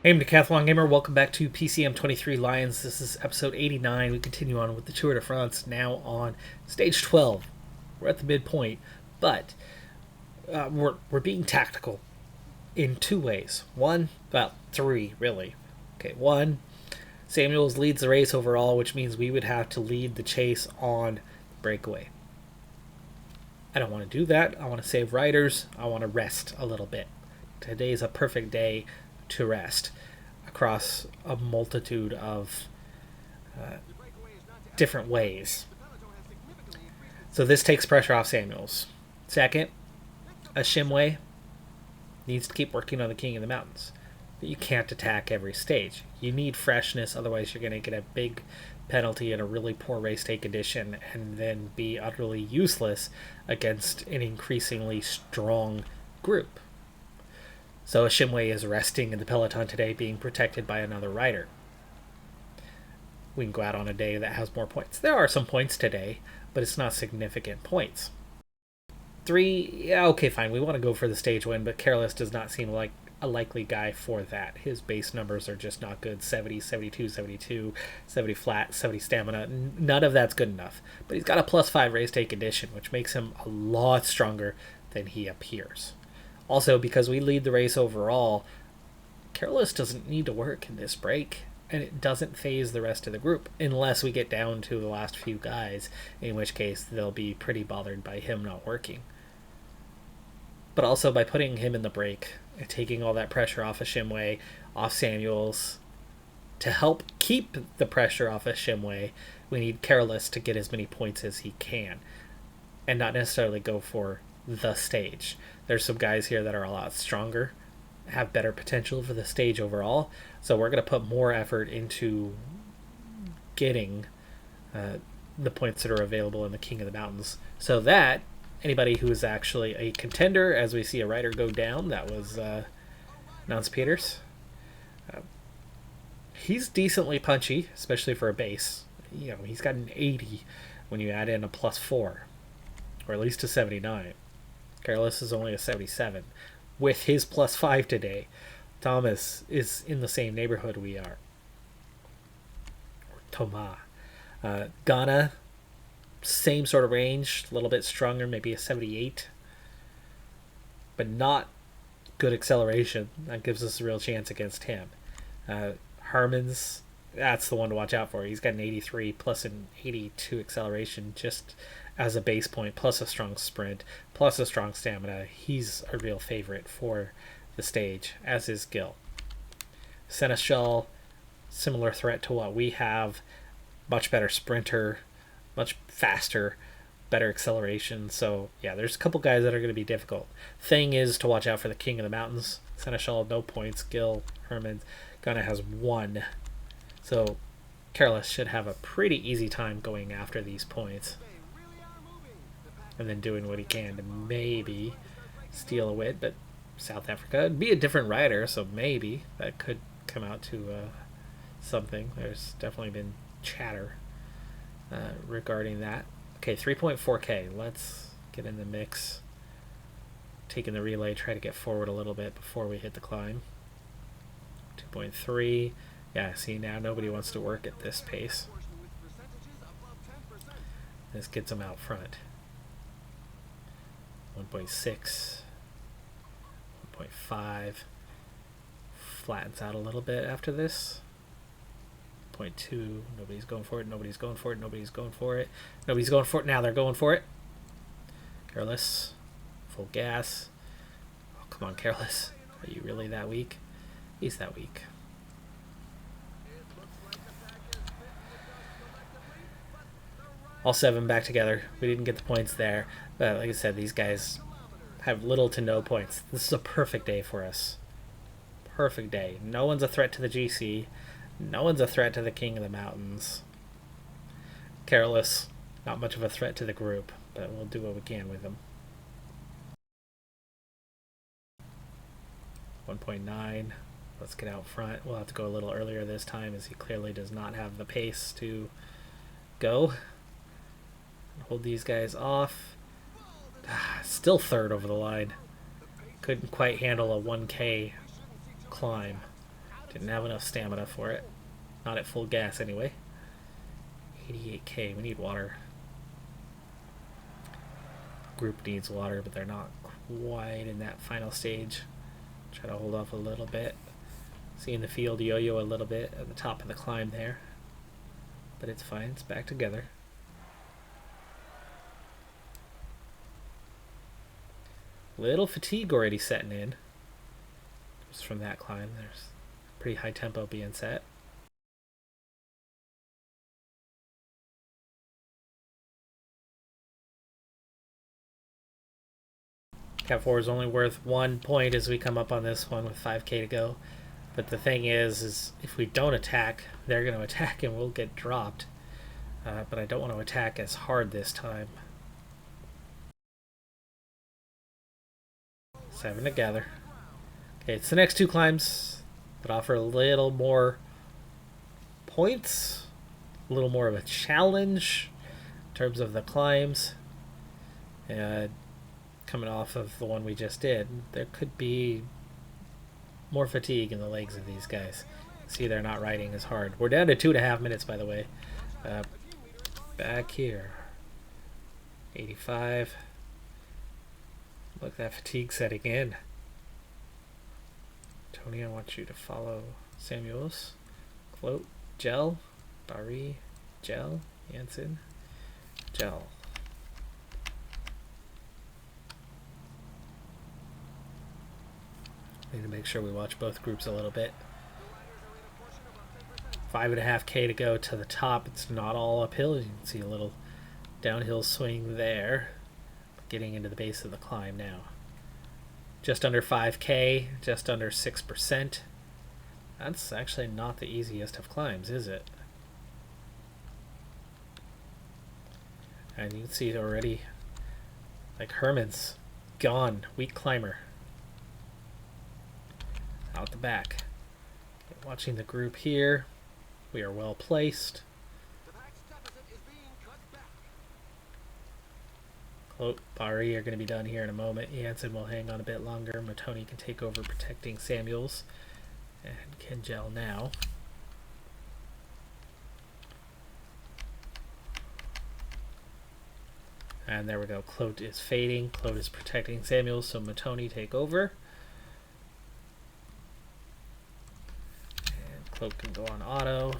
Hey, I'm Decathlon Gamer. Welcome back to PCM23 Lions. This is episode 89. We continue on with the Tour de France, now on stage 12. We're at the midpoint, but we're being tactical in two ways. One, well, three, really. Okay, one, Samuels leads the race overall, which means we would have to lead the chase on breakaway. I don't want to do that. I want to save riders. I want to rest a little bit. Today's a perfect day to rest across a multitude of different ways. So this takes pressure off Samuels. Second, a Shimway needs to keep working on the King of the Mountains. But you can't attack every stage. You need freshness, otherwise you're going to get a big penalty and a really poor race day condition and then be utterly useless against an increasingly strong group. So a Shimway is resting in the peloton today, being protected by another rider. We can go out on a day that has more points. There are some points today, but it's not significant points. Three, yeah, okay, fine. We want to go for the stage win, but Careless does not seem like a likely guy for that. His base numbers are just not good. 70, 72, 72, 70 flat, 70 stamina. None of that's good enough. But he's got a +5 race day condition, which makes him a lot stronger than he appears. Also, because we lead the race overall, Careless doesn't need to work in this break, and it doesn't phase the rest of the group, unless we get down to the last few guys, in which case they'll be pretty bothered by him not working. But also, by putting him in the break and taking all that pressure off of Shimway, off Samuels, to help keep the pressure off of Shimway, we need Careless to get as many points as he can, and not necessarily go for the stage. There's some guys here that are a lot stronger, have better potential for the stage overall, so we're going to put more effort into getting the points that are available in the King of the Mountains, so that anybody who is actually a contender, as we see a rider go down, that was Nance Peters. He's decently punchy, especially for a base. You know, he's got an 80 when you add in a +4, or at least a 79. Careless is only a 77. With his +5 today, Thomas is in the same neighborhood we are. Or Thomas. Ghana, same sort of range, a little bit stronger, maybe a 78. But not good acceleration. That gives us a real chance against him. Harmon's, that's the one to watch out for. He's got an 83 plus an 82 acceleration just as a base point, plus a strong sprint, plus a strong stamina. He's a real favorite for the stage, as is Gil. Seneschal, similar threat to what we have, much better sprinter, much faster, better acceleration. So yeah, there's a couple guys that are going to be difficult. Thing is to watch out for the King of the Mountains. Seneschal, no points. Gil, Herman, Gunna has 1. So Careless should have a pretty easy time going after these points. And then doing what he can to maybe steal a win. But South Africa would be a different rider, so maybe that could come out to something. There's definitely been chatter regarding that. Okay, 3.4k. Let's get in the mix. Taking the relay, try to get forward a little bit before we hit the climb. 2.3. Yeah, see, now nobody wants to work at this pace. This gets them out front. 1.6. 1.5. Flattens out a little bit after this. 0.2. Nobody's going for it. Nobody's going for it. Nobody's going for it. Nobody's going for it. Now they're going for it. Careless. Full gas. Oh, come on, Careless. Are you really that weak? He's that weak. All 7 back together. We didn't get the points there. But like I said, these guys have little to no points. This is a perfect day for us. Perfect day. No one's a threat to the GC. No one's a threat to the King of the Mountains. Careless, not much of a threat to the group, but we'll do what we can with him. 1.9. Let's get out front. We'll have to go a little earlier this time, as he clearly does not have the pace to go. Hold these guys off. Still third over the line. Couldn't quite handle a 1k climb Didn't have enough stamina for it. Not at full gas anyway. 88k, we need water. Group needs water, but they're not quite in that final stage. Try to hold off a little bit. Seeing the field yo-yo a little bit at the top of the climb there. But it's fine, it's back together. Little fatigue already setting in. Just from that climb, there's pretty high tempo being set. Cat 4 is only worth 1 point as we come up on this one with 5k to go. But the thing is if we don't attack, they're going to attack and we'll get dropped. But I don't want to attack as hard this time. 7 together. Okay, it's the next 2 climbs that offer a little more points, a little more of a challenge in terms of the climbs. Coming off of the one we just did, there could be more fatigue in the legs of these guys. See, they're not riding as hard. We're down to 2.5 minutes, by the way. Back here. 85. Look at that fatigue setting in. Tony, I want you to follow Samuels. Float, Gel, Barry, Gel, Jansen, Gel. Need to make sure we watch both groups a little bit. 5.5k to go to the top. It's not all uphill. You can see a little downhill swing there. Getting into the base of the climb now. Just under 5k, just under 6%. That's actually not the easiest of climbs, is it? And you can see already, like Herman's gone. Weak climber. Out the back. Okay, watching the group here. We are well placed. Cloak, Bari are going to be done here in a moment. Jansen will hang on a bit longer. Matoni can take over protecting Samuels. And Kengel now. And there we go. Cloak is fading. Cloak is protecting Samuels, so Matoni take over. And Cloak can go on auto.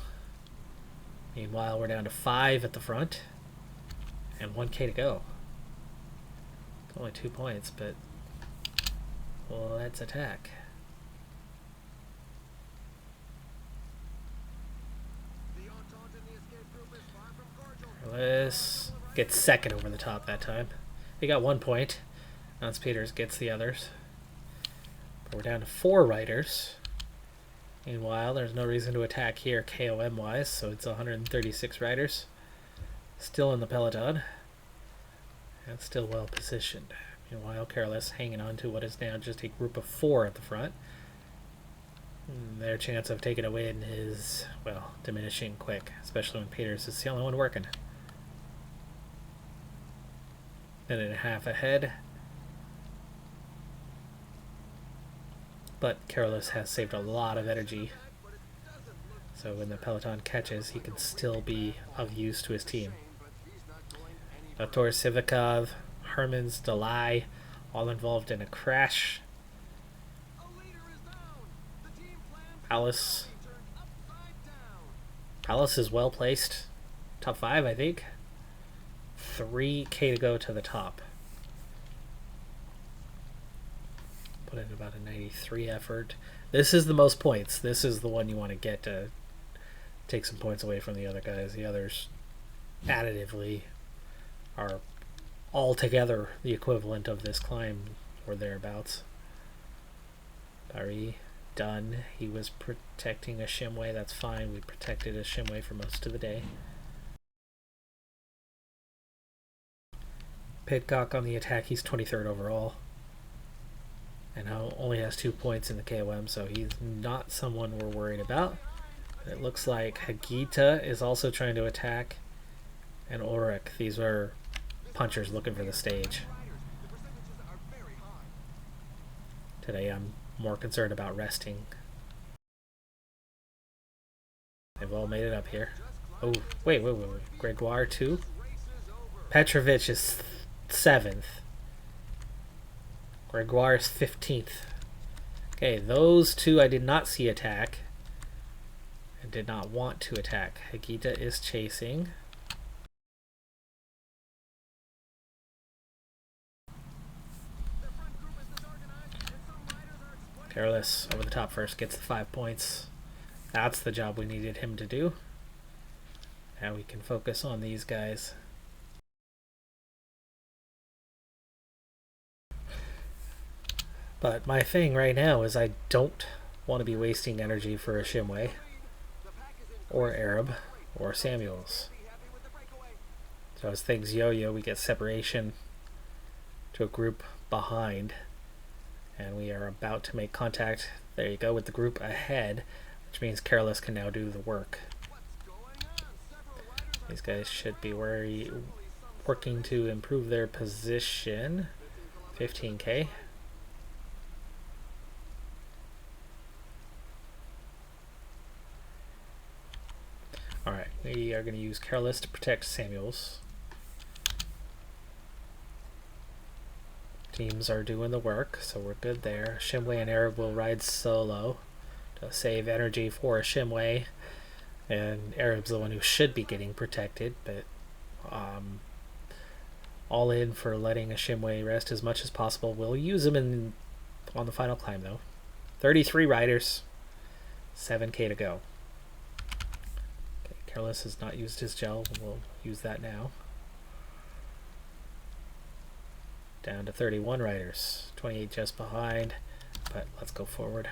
Meanwhile, we're down to 5 at the front. And 1k to go. Only 2 points, but well, let's attack. Let's get second over the top that time. He got 1 point. Hans Peters gets the others. But we're down to 4 riders. Meanwhile, there's no reason to attack here KOM wise, so it's 136 riders. Still in the peloton. And still well positioned. Meanwhile, Careless hanging on to what is now just a group of 4 at the front. Their chance of taking a win is, well, diminishing quick, especially when Peters is the only one working. Minute and a half ahead. But Careless has saved a lot of energy. So when the peloton catches, he can still be of use to his team. Dr. Sivikov, Hermans, Delay, all involved in a crash. Palace is well placed. Top 5, I think. 3k to go to the top. Put in about a 93 effort. This is the most points. This is the one you want to get to take some points away from the other guys. The others additively are altogether the equivalent of this climb or thereabouts. Barry done. He was protecting a shimway. That's fine. We protected a shimway for most of the day. Pitcock on the attack. He's 23rd overall. And only has 2 points in the KOM, so he's not someone we're worried about. It looks like Hagita is also trying to attack. And Ulrich. These are punchers looking for the stage. Today I'm more concerned about resting They've all made it up here. Oh, wait. Gregoire 2? Petrovic is 7th. Gregoire is 15th. Okay, those two I did not see attack. I did not want to attack. Hagita is chasing. Careless over the top first, gets the 5 points. That's the job we needed him to do. Now we can focus on these guys. But my thing right now is I don't want to be wasting energy for a Shimway or Arab or Samuels. So as things yo-yo, we get separation to a group behind, and we are about to make contact. There you go, with the group ahead, which means Careless can now do the work. These guys should be working to improve their position. 15k. Alright, we are going to use Careless to protect Samuels. Teams are doing the work, so we're good there. Shimway and Arab will ride solo to save energy for a Shimway. And Arab's the one who should be getting protected, but all in for letting a Shimway rest as much as possible. We'll use him on the final climb, though. 33 riders, 7k to go. Okay, Careless has not used his gel. We'll use that now. Down to 31 riders, 28 just behind, but let's go forward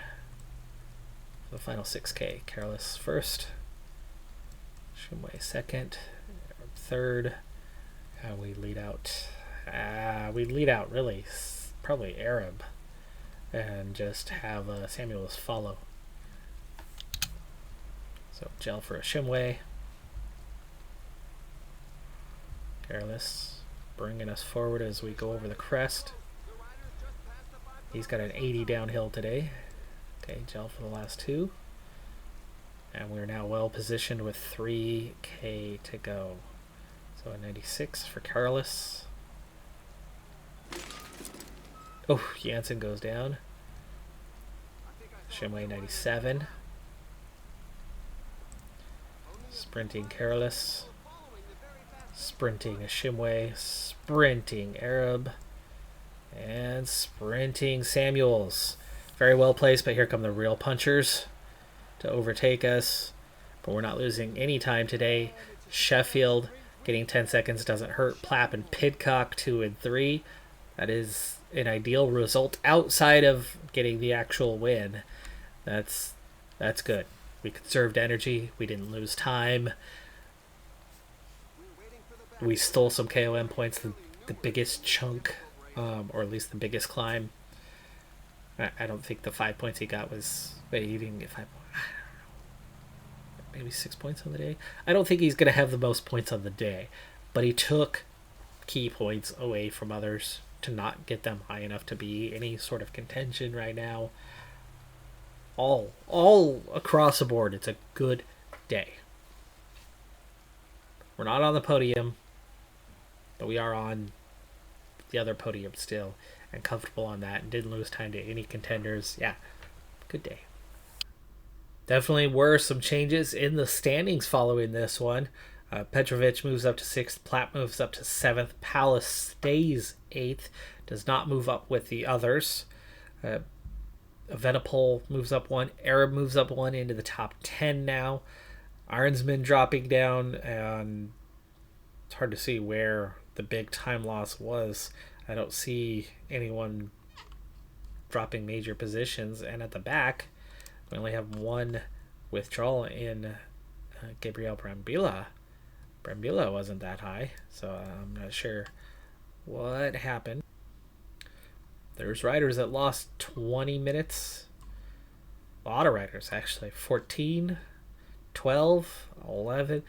for the final 6k. Careless first, Shimway second, Arab third, and we lead out. Really, probably Arab, and just have Samuels follow. So gel for a Shimway. Careless bringing us forward as we go over the crest. He's got an 80 downhill today. Okay, gel for the last two. And we're now well positioned with 3k to go. So a 96 for Careless. Oh, Jansen goes down. Shimway 97. Sprinting Careless. Sprinting a Shimway. Sprinting Arab. And sprinting Samuels. Very well placed, but here come the real punchers to overtake us. But we're not losing any time today. Sheffield getting 10 seconds doesn't hurt. Plapp and Pidcock 2 and 3. That is an ideal result outside of getting the actual win. That's good. We conserved energy. We didn't lose time. We stole some KOM points, the biggest chunk, or at least the biggest climb. I don't think the 5 points he got was... Wait, he didn't get 5 points. Maybe 6 points on the day? I don't think he's going to have the most points on the day. But he took key points away from others to not get them high enough to be any sort of contention right now. All across the board, it's a good day. We're not on the podium, but we are on the other podium still, and comfortable on that, and didn't lose time to any contenders. Yeah, good day. Definitely were some changes in the standings following this one. Petrovic moves up to 6th, Platt moves up to 7th, Palace stays 8th, does not move up with the others. Evenipol moves up 1, Arab moves up 1 into the top 10 now. Ironsman dropping down, and it's hard to see where the big time loss was. I don't see anyone dropping major positions, and at the back we only have one withdrawal in Gabriel Brambilla. Brambilla wasn't that high, so I'm not sure what happened. There's riders that lost 20 minutes. A lot of riders, actually. 14, 12, 11,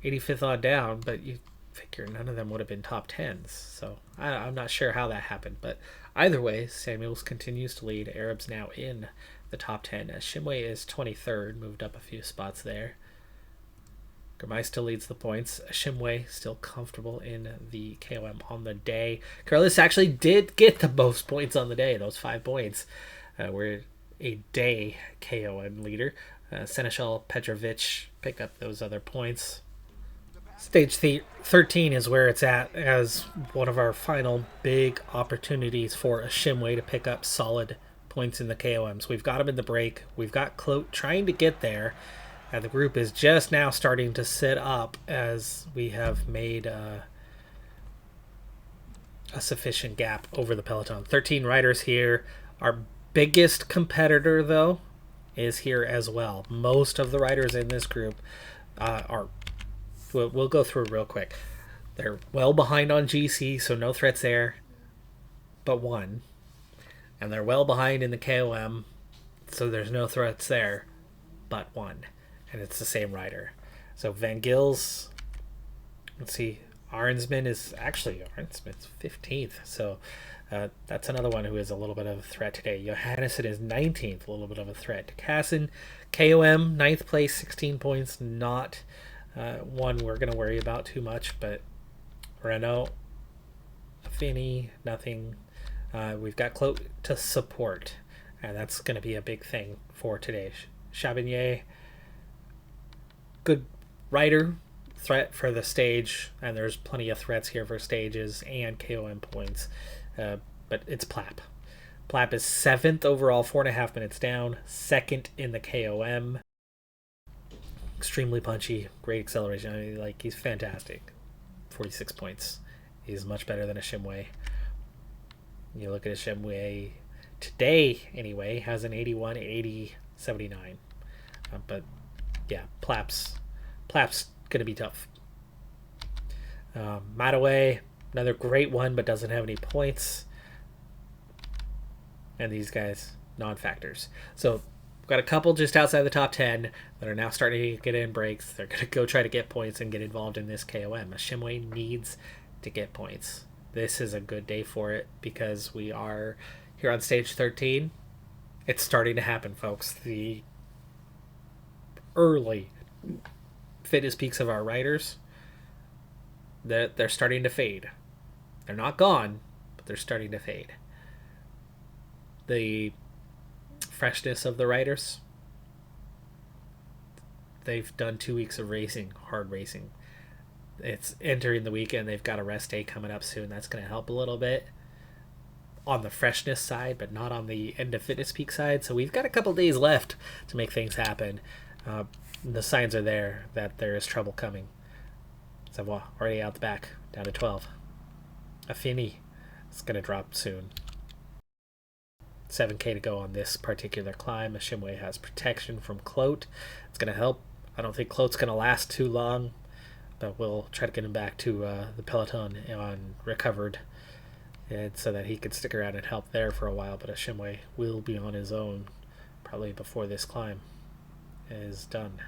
85th on down, but you figure none of them would have been top 10s. So I'm not sure how that happened, but either way, Samuels continues to lead. Arab's now in the top 10 as Shimway is 23rd, moved up a few spots there. Gramai still leads the points. Shimway still comfortable in the KOM on the day. Carlos actually did get the most points on the day. Those 5 points were a day KOM leader. Seneschal Petrovic picked up those other points. Stage 13 is where it's at as one of our final big opportunities for a Shimway to pick up solid points in the KOMs. We've got him in the break. We've got Clote trying to get there. And the group is just now starting to sit up as we have made a sufficient gap over the peloton. 13 riders here. Our biggest competitor, though, is here as well. Most of the riders in this group are... We'll go through real quick. They're well behind on GC, so no threats there, but 1. And they're well behind in the KOM, so there's no threats there, but 1. And it's the same rider. So Van Gils, let's see, Arnsman is actually, Arnsman's 15th, so that's another one who is a little bit of a threat today. Johannesson is 19th, a little bit of a threat. Cassin, KOM, 9th place, 16 points, not one we're going to worry about too much, but Renault, Finney, nothing. We've got Clote to support, and that's going to be a big thing for today. Chabinier, good rider, threat for the stage, and there's plenty of threats here for stages and KOM points, but it's Plap. Plap is 7th overall, 4.5 minutes down, 2nd in the KOM. Extremely punchy, great acceleration. I mean, like, he's fantastic. 46 points. He's much better than a Shimway. You look at a Shimway today, anyway, has an 81, 80, 79. But yeah, Plap's gonna be tough. Mataway, another great one, but doesn't have any points. And these guys, non-factors. So we've got a couple just outside the top 10 that are now starting to get in breaks. They're going to go try to get points and get involved in this KOM. A Shimway needs to get points. This is a good day for it because we are here on stage 13. It's starting to happen, folks. The early fitness peaks of our riders, they're starting to fade. They're not gone, but they're starting to fade. The freshness of the riders, they've done 2 weeks of racing, hard racing. It's entering the weekend. They've got a rest day coming up soon. That's going to help a little bit on the freshness side, but not on the end of fitness peak side. So we've got a couple days left to make things happen. The signs are there that there is trouble coming. So already out the back, down to 12. Affini is going to drop soon. 7K to go on this particular climb. A Shimway has protection from Clote. It's going to help. I don't think Clote's going to last too long, but we'll try to get him back to the peloton on recovered, and so that he could stick around and help there for a while. But a Shimway will be on his own probably before this climb is done.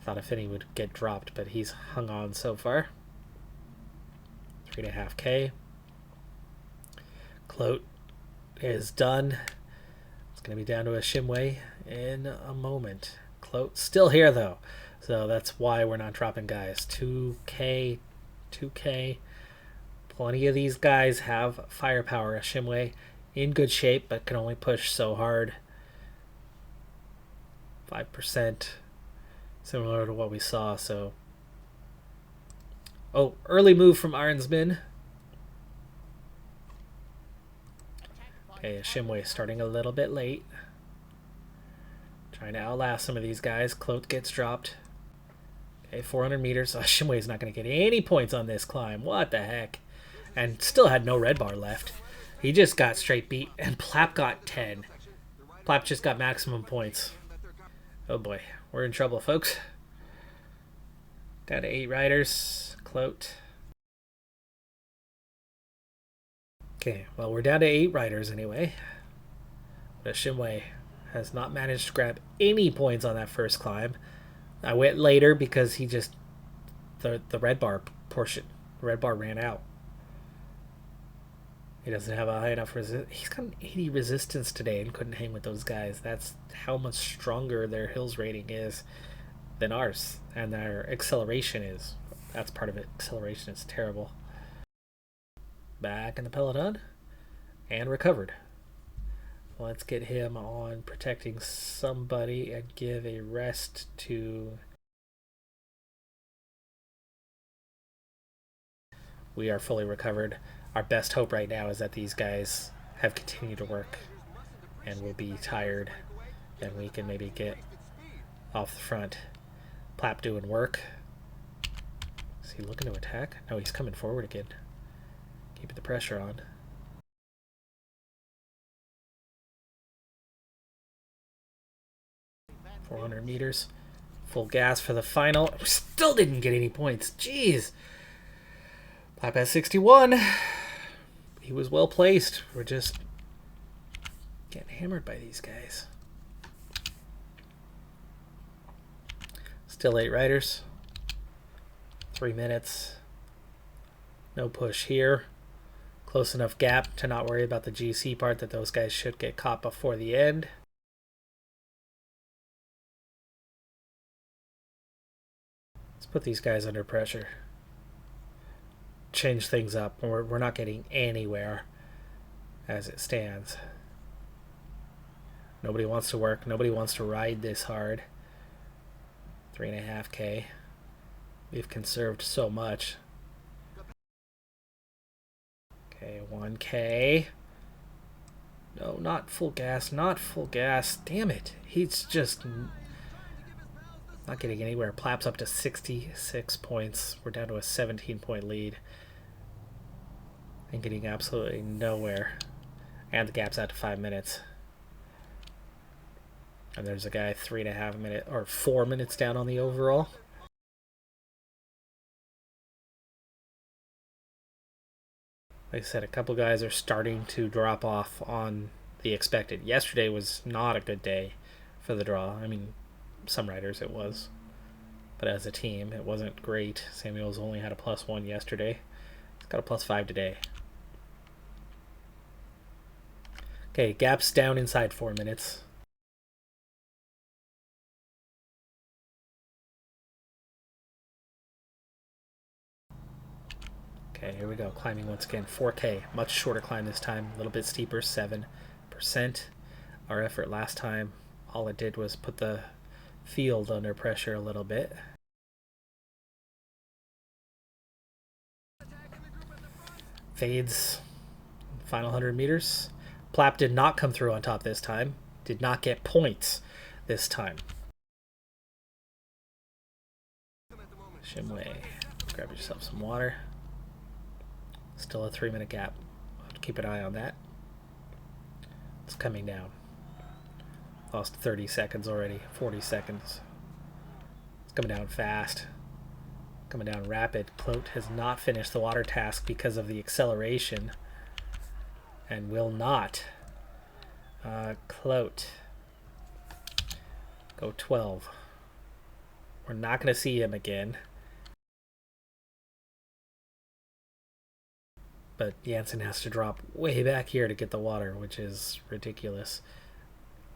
Thought Affini would get dropped, but he's hung on so far. 3.5K. Clote is done. It's going to be down to a Shimway in a moment. Clote still here though, so that's why we're not dropping guys. 2K. Plenty of these guys have firepower. A Shimway in good shape, but can only push so hard. 5%, similar to what we saw. So, early move from Arnsman. Okay, Shimway starting a little bit late. Trying to outlast some of these guys. Clote gets dropped. Okay, 400 meters. Shimway's not going to get any points on this climb. What the heck? And still had no red bar left. He just got straight beat, and Plap got 10. Plap just got maximum points. Oh boy, we're in trouble, folks. Down to 8 riders. Clote. Okay, well, we're down to 8 riders anyway. But Shimway has not managed to grab any points on that first climb. I went later because he just... The red bar portion. The red bar ran out. He doesn't have a high enough resistance. He's got an 80 resistance today and couldn't hang with those guys. That's how much stronger their hills rating is. than ours, and their acceleration is, that's part of it, acceleration is terrible. Back in the peloton, and recovered. Let's get him on protecting somebody and give a rest to... We are fully recovered. Our best hope right now is that these guys have continued to work and will be tired, and we can maybe get off the front. Plap doing work. Is he looking to attack? No, he's coming forward again. Keeping the pressure on. .400 meters. Full gas for the final. Still didn't get any points. Jeez. Plap has 61. He was well placed. We're just getting hammered by these guys. Still 8 riders. 3 minutes. No push here. Close enough gap to not worry about the GC part that those guys should get caught before the end. Let's put these guys under pressure. Change things up. We're not getting anywhere as it stands. Nobody wants to work. Nobody wants to ride this hard. 3.5K. We've conserved so much. Okay, 1K. No, not full gas. Not full gas. Damn it. He's just not getting anywhere. Plap's up to 66 points. We're down to a 17-point lead. And getting absolutely nowhere. And the gap's out to 5 minutes. And there's a guy 3.5 minutes or 4 minutes down on the overall. Like I said, a couple guys are starting to drop off on the expected. Yesterday was not a good day for the draw. I mean, some riders it was. But as a team, it wasn't great. Samuel's only had a +1 yesterday. He's got a +5 today. Okay, gap's down inside 4 minutes. Okay, here we go. Climbing once again. 4K. Much shorter climb this time. A little bit steeper. 7%. Our effort last time, all it did was put the field under pressure a little bit. Fades. Final 100 meters. Plap did not come through on top this time. Did not get points this time. Shimway. Grab yourself some water. Still a 3-minute gap. I'll have to keep an eye on that. It's coming down. Lost 30 seconds already. 40 seconds. It's coming down fast. Coming down rapid. Clote has not finished the water task because of the acceleration. And will not. Clote. Go 12. We're not going to see him again. But Jansen has to drop way back here to get the water, which is ridiculous.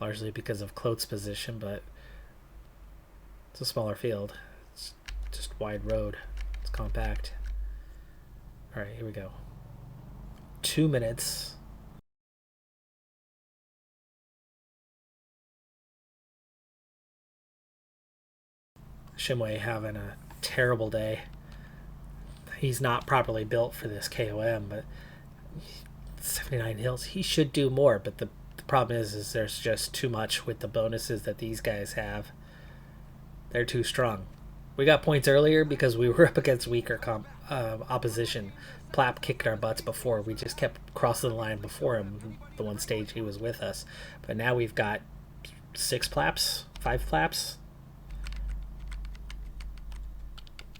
Largely because of Clote's position, but it's a smaller field. It's just wide road. It's compact. Alright, here we go. 2 minutes. Shimway having a terrible day. He's not properly built for this KOM, but 79 hills, he should do more, but the problem is there's just too much with the bonuses that these guys have. They're too strong. We got points earlier because we were up against weaker opposition. Plap kicked our butts before. We just kept crossing the line before him, the one stage he was with us. But now we've got 6 Plaps, 5 Plaps.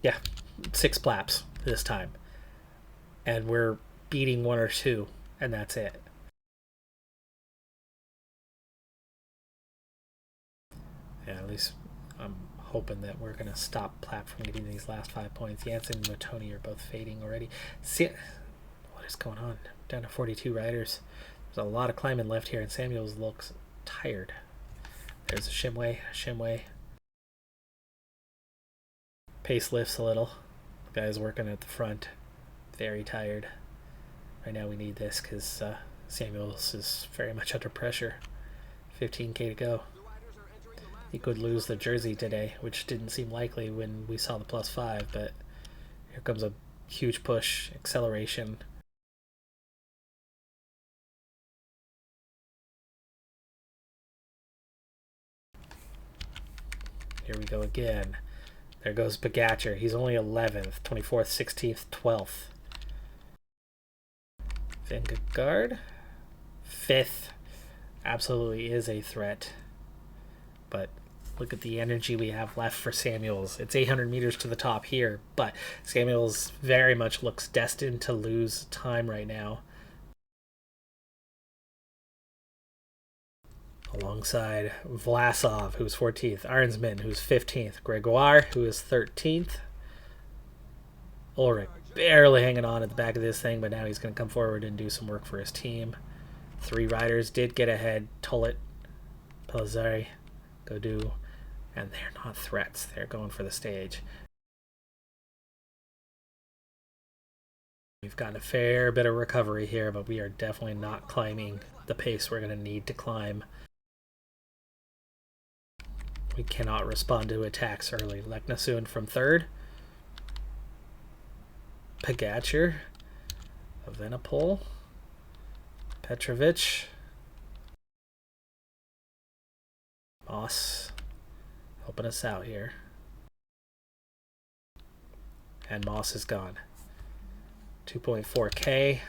Yeah, 6 Plaps this time. And we're beating 1 or 2, and that's it. Yeah, at least I'm hoping that we're going to stop Plap from getting these last 5 points. Jansen and Motoni are both fading already. See, what is going on? Down to 42 riders. There's a lot of climbing left here, and Samuels looks tired. There's a Shimway. Pace lifts a little. The guy's working at the front. Very tired. Right now we need this because Samuels is very much under pressure. 15k to go. He could lose the jersey today, which didn't seem likely when we saw the +5, but here comes a huge push, acceleration. Here we go again. There goes Pogacar. He's only 11th, 24th, 16th, 12th. Vingegaard, 5th. Absolutely is a threat. But look at the energy we have left for Samuels. It's 800 meters to the top here, but Samuels very much looks destined to lose time right now. Alongside Vlasov, who's 14th, Arnsman, who's 15th, Gregoire, who is 13th, Ulrich barely hanging on at the back of this thing, but now he's going to come forward and do some work for his team. 3 riders did get ahead. Tullet, Pellizzari, Godu, and they're not threats. They're going for the stage. We've gotten a fair bit of recovery here, but we are definitely not climbing the pace we're going to need to climb. We cannot respond to attacks early. Leknesund from 3rd. Pogacar. Evenepoel. Petrovic. Moss helping us out here. And Moss is gone. 2.4k.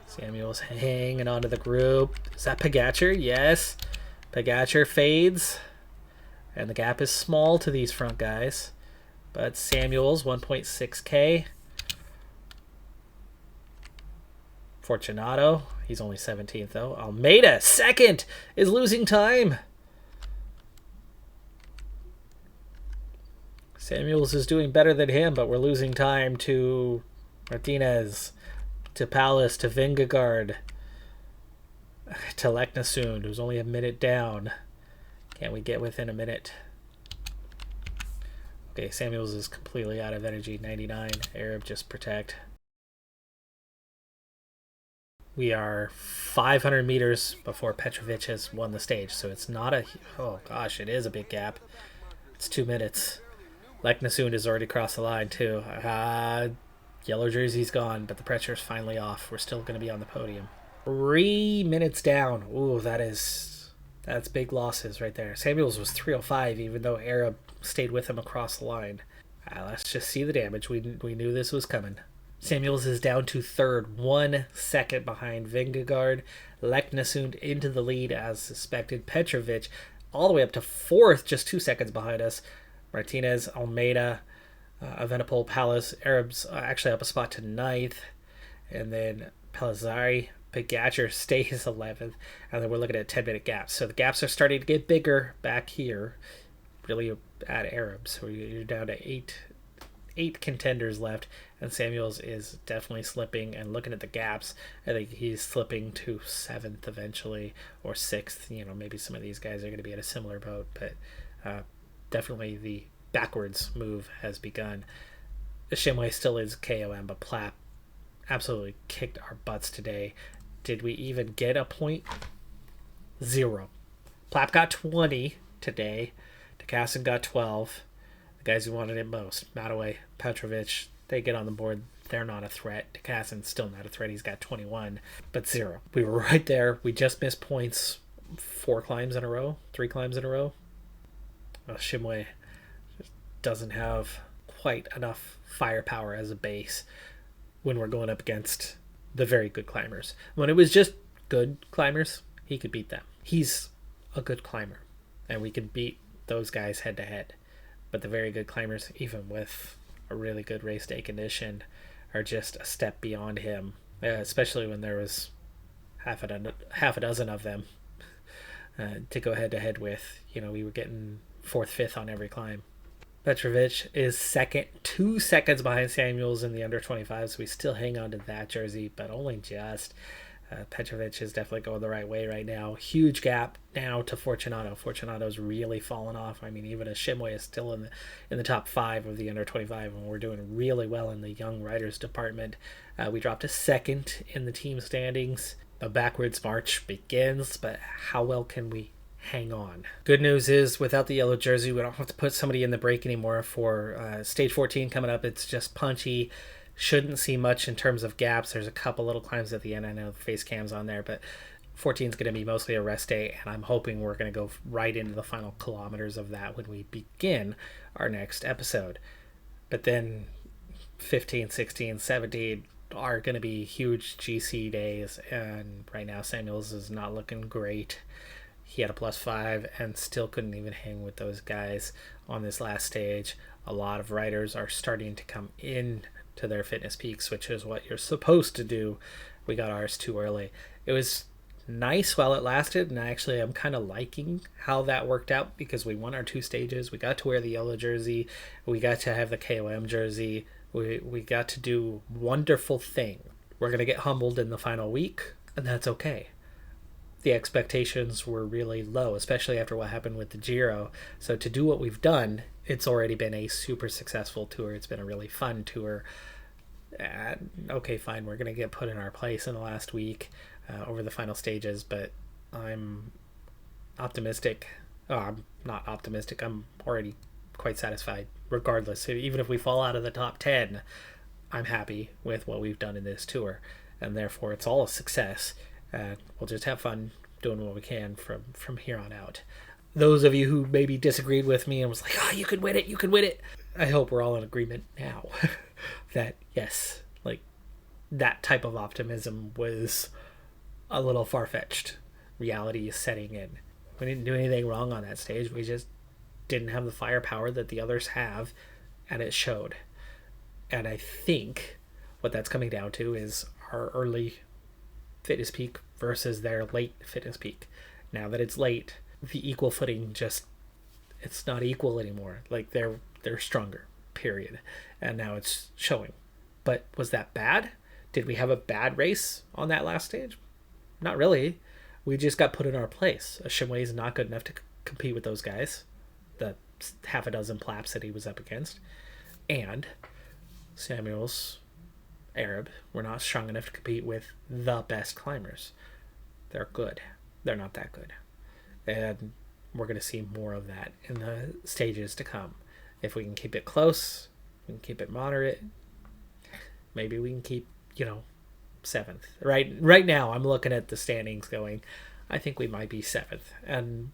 Samuel's hanging onto the group. Is that Pogacar? Yes. Pogacar fades. And the gap is small to these front guys. But Samuel's 1.6k. Fortunato, he's only 17th though. Almeida, 2nd, is losing time. Samuels is doing better than him, but we're losing time to Martinez, to Palace, to Vingegaard, to Leknesund, who's only a minute down. Can't we get within a minute? Okay, Samuels is completely out of energy. 99. Arab, just protect. We are 500 meters before Petrovic has won the stage, so it's not a... Oh, gosh, it is a big gap. It's 2 minutes. Leknesund has already crossed the line, too. Yellow jersey's gone, but the pressure's finally off. We're still going to be on the podium. 3 minutes down. Ooh, that's big losses right there. Samuels was 305, even though Arab stayed with him across the line. Let's just see the damage. We knew this was coming. Samuels is down to 3rd, 1 second behind Vingegaard. Leknesund into the lead as suspected. Petrovic all the way up to 4th, just 2 seconds behind us. Martinez, Almeida, Evenepoel, Palace. Arabs actually up a spot to 9th. And then Pellizzari, Pogacar stays 11th. And then we're looking at 10-minute gaps. So the gaps are starting to get bigger back here. Really at Arabs. So you're down to 8 contenders left, and Samuels is definitely slipping. And looking at the gaps, I think he's slipping to 7th eventually, or 6th. You know, maybe some of these guys are going to be at a similar boat, but definitely the backwards move has begun. Shimway still is KOM, but Plapp absolutely kicked our butts today. Did we even get a point? 0. Plapp got 20 today. Decathlon got 12. The guys who wanted it most, Mataway, Petrovic, they get on the board. They're not a threat. Decathlon's still not a threat. He's got 21, but 0. We were right there. We just missed points 4 climbs in a row, 3 climbs in a row. Shimway just doesn't have quite enough firepower as a base when we're going up against the very good climbers. When it was just good climbers, he could beat them. He's a good climber, and we can beat those guys head to head. But the very good climbers, even with a really good race day condition, are just a step beyond him, especially when there was half a dozen of them to go head to head with. You know, we were getting 4th, 5th on every climb. Petrovic is 2nd, 2 seconds behind Samuels in the under 25, so we still hang on to that jersey, but only just. Petrovic is definitely going the right way right now. Huge gap now to Fortunato. Fortunato's really fallen off. I mean, even a Shimway is still in the top 5 of the under 25, and we're doing really well in the young riders department. We dropped a second in the team standings. The backwards march begins, but how well can we hang on? Good news is, without the yellow jersey, we don't have to put somebody in the break anymore for stage 14 coming up. It's just punchy. Shouldn't see much in terms of gaps. There's a couple little climbs at the end. I know the face cam's on there, but 14 is going to be mostly a rest day, and I'm hoping we're going to go right into the final kilometers of that when we begin our next episode. But then 15, 16, 17 are going to be huge GC days, and right now Samuels is not looking great. He had a +5 and still couldn't even hang with those guys on this last stage. A lot of riders are starting to come in to their fitness peaks, which is what you're supposed to do. We got ours too early. It was nice while it lasted, and actually I'm kind of liking how that worked out because we won our 2 stages. We got to wear the yellow jersey. We got to have the KOM jersey. We got to do wonderful things. We're going to get humbled in the final week, and that's okay. The expectations were really low, especially after what happened with the Giro. So to do what we've done, it's already been a super successful tour. It's been a really fun tour. Okay, fine, we're going to get put in our place in the last week over the final stages, but I'm optimistic. Oh, I'm not optimistic. I'm already quite satisfied regardless. Even if we fall out of the top 10, I'm happy with what we've done in this tour, and therefore it's all a success. We'll just have fun doing what we can from here on out. Those of you who maybe disagreed with me and was like, you could win it, I hope we're all in agreement now that yes, like that type of optimism was a little far-fetched. Reality is setting in. We didn't do anything wrong on that stage. We just didn't have the firepower that the others have, and it showed. And I think what that's coming down to is our early fitness peak versus their late fitness peak. Now that it's late, the equal footing it's not equal anymore. Like they're stronger, period. And now it's showing. But was that bad? Did we have a bad race on that last stage? Not really. We just got put in our place. A Shimway is not good enough to compete with those guys, the half a dozen Plaps that he was up against. And Samuels, Arab, were not strong enough to compete with the best climbers. They're good. They're not that good. And we're going to see more of that in the stages to come. If we can keep it close, we can keep it moderate, maybe we can keep, 7th. Right now, I'm looking at the standings going, I think we might be 7th. And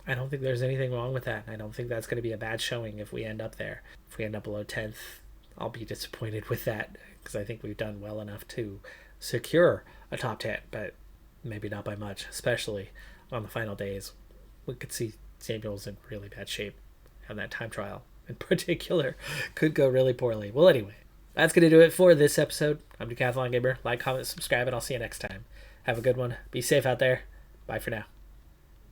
I don't think there's anything wrong with that. I don't think that's going to be a bad showing if we end up there. If we end up below 10th, I'll be disappointed with that because I think we've done well enough to secure a top 10, but maybe not by much, especially on the final days. We could see Samuels in really bad shape, and that time trial in particular could go really poorly. Well, anyway, that's going to do it for this episode. I'm Decathlon Gamer. Like, comment, subscribe, and I'll see you next time. Have a good one. Be safe out there. Bye for now.